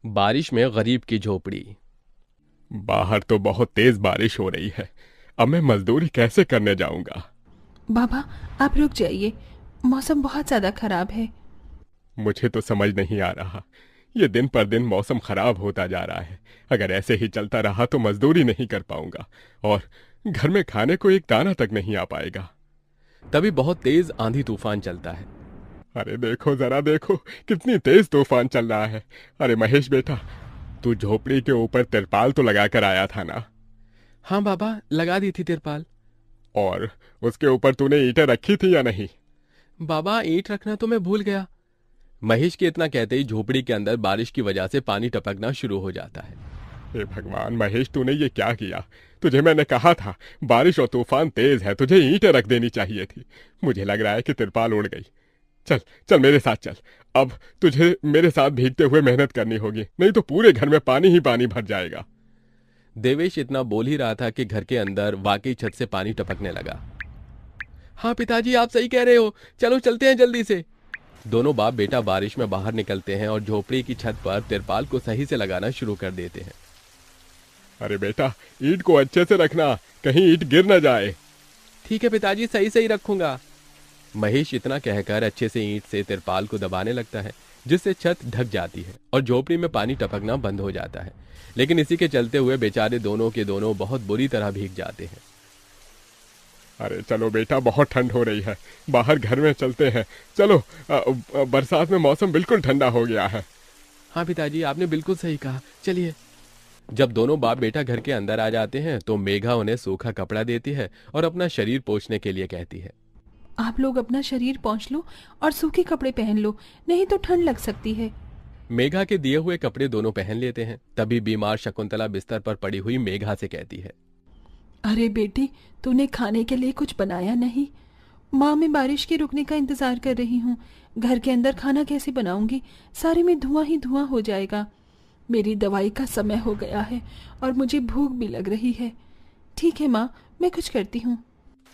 बारिश में गरीब की झोपड़ी। बाहर तो बहुत तेज बारिश हो रही है। अब मैं मजदूरी कैसे करने जाऊंगा? बाबा, आप रुक जाइए। मौसम बहुत ज़्यादा खराब है। मुझे तो समझ नहीं आ रहा। ये दिन पर दिन मौसम खराब होता जा रहा है। अगर ऐसे ही चलता रहा तो मजदूरी नहीं कर पाऊंगा और घर में खाने को एक दाना तक नहीं आ पाएगा। तभी बहुत तेज आंधी तूफान चलता है। अरे देखो, जरा देखो, कितनी तेज तूफान चल रहा है। अरे महेश बेटा, तू झोपड़ी के ऊपर तिरपाल तो लगा कर आया था ना? हाँ बाबा, लगा दी थी तिरपाल। और उसके ऊपर तूने ईंटें रखी थी या नहीं? बाबा, ईंट रखना तो मैं भूल गया। महेश के इतना कहते ही झोपड़ी के अंदर बारिश की वजह से पानी टपकना शुरू हो जाता है। हे भगवान महेश, तूने ये क्या किया? तुझे मैंने कहा था बारिश और तूफान तेज है, तुझे ईंटें रख देनी चाहिए थी। मुझे लग रहा है कि तिरपाल उड़ गई। चल चल मेरे साथ चल। अब तुझे मेरे साथ भीगते हुए मेहनत करनी होगी, नहीं तो पूरे घर में पानी ही पानी भर जाएगा। देवेश इतना बोल ही रहा था कि घर के अंदर वाकई छत से पानी टपकने लगा। हाँ पिताजी, आप सही कह रहे हो, चलो चलते हैं जल्दी से। दोनों बाप बेटा बारिश में बाहर निकलते हैं और झोपड़ी की छत पर तिरपाल को सही से लगाना शुरू कर देते हैं। अरे बेटा, ईंट को अच्छे से रखना, कहीं ईंट गिर न जाए। ठीक है पिताजी, सही सही रखूंगा। महेश इतना कहकर अच्छे से ईंट से तिरपाल को दबाने लगता है, जिससे छत ढक जाती है और झोपड़ी में पानी टपकना बंद हो जाता है। लेकिन इसी के चलते हुए बेचारे दोनों के दोनों बहुत बुरी तरह भीग जाते हैं। अरे चलो बेटा, बहुत ठंड हो रही है, बाहर घर में चलते हैं। चलो, बरसात में मौसम बिल्कुल ठंडा हो गया है। हाँ पिताजी, आपने बिल्कुल सही कहा, चलिए। जब दोनों बाप बेटा घर के अंदर आ जाते हैं तो मेघा उन्हें सूखा कपड़ा देती है और अपना शरीर पोंछने के लिए कहती है। आप लोग अपना शरीर पोंछ लो और सूखे कपड़े पहन लो, नहीं तो ठंड लग सकती है। मेघा के दिए हुए कपड़े दोनों पहन लेते हैं। तभी बीमार शकुंतला बिस्तर पर पड़ी हुई मेघा से कहती है। अरे बेटी, तूने खाने के लिए कुछ बनाया नहीं? माँ, मैं बारिश के रुकने का इंतजार कर रही हूँ। घर के अंदर खाना कैसे बनाऊंगी? सारे में धुआं ही धुआं हो जाएगा। मेरी दवाई का समय हो गया है और मुझे भूख भी लग रही है। ठीक है माँ, मैं कुछ करती हूँ।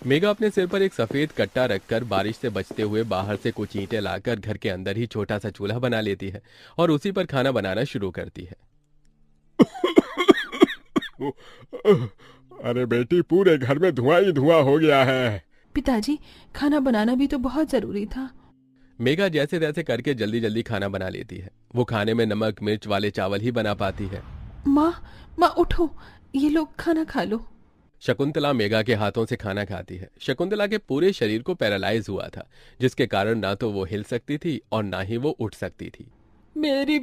मेघा अपने सिर पर एक सफेद कट्टा रखकर बारिश से बचते हुए बाहर से कुछ ईंटें लाकर घर के अंदर ही छोटा सा चूल्हा बना लेती है और उसी पर खाना बनाना शुरू करती है। अरे बेटी, पूरे घर में धुआं ही धुआं हो गया है। पिताजी, खाना बनाना भी तो बहुत जरूरी था। मेघा जैसे तैसे करके जल्दी जल्दी खाना बना लेती है। वो खाने में नमक मिर्च वाले चावल ही बना पाती है। माँ, माँ उठो, ये लोग खाना खा लो। शकुंतला मेघा के हाथों से खाना खाती है। शकुंतला के पूरे शरीर को पैरालाइज हुआ था, जिसके कारण ना तो वो हिल सकती थी और ना ही वो उठ सकती थी। मेरी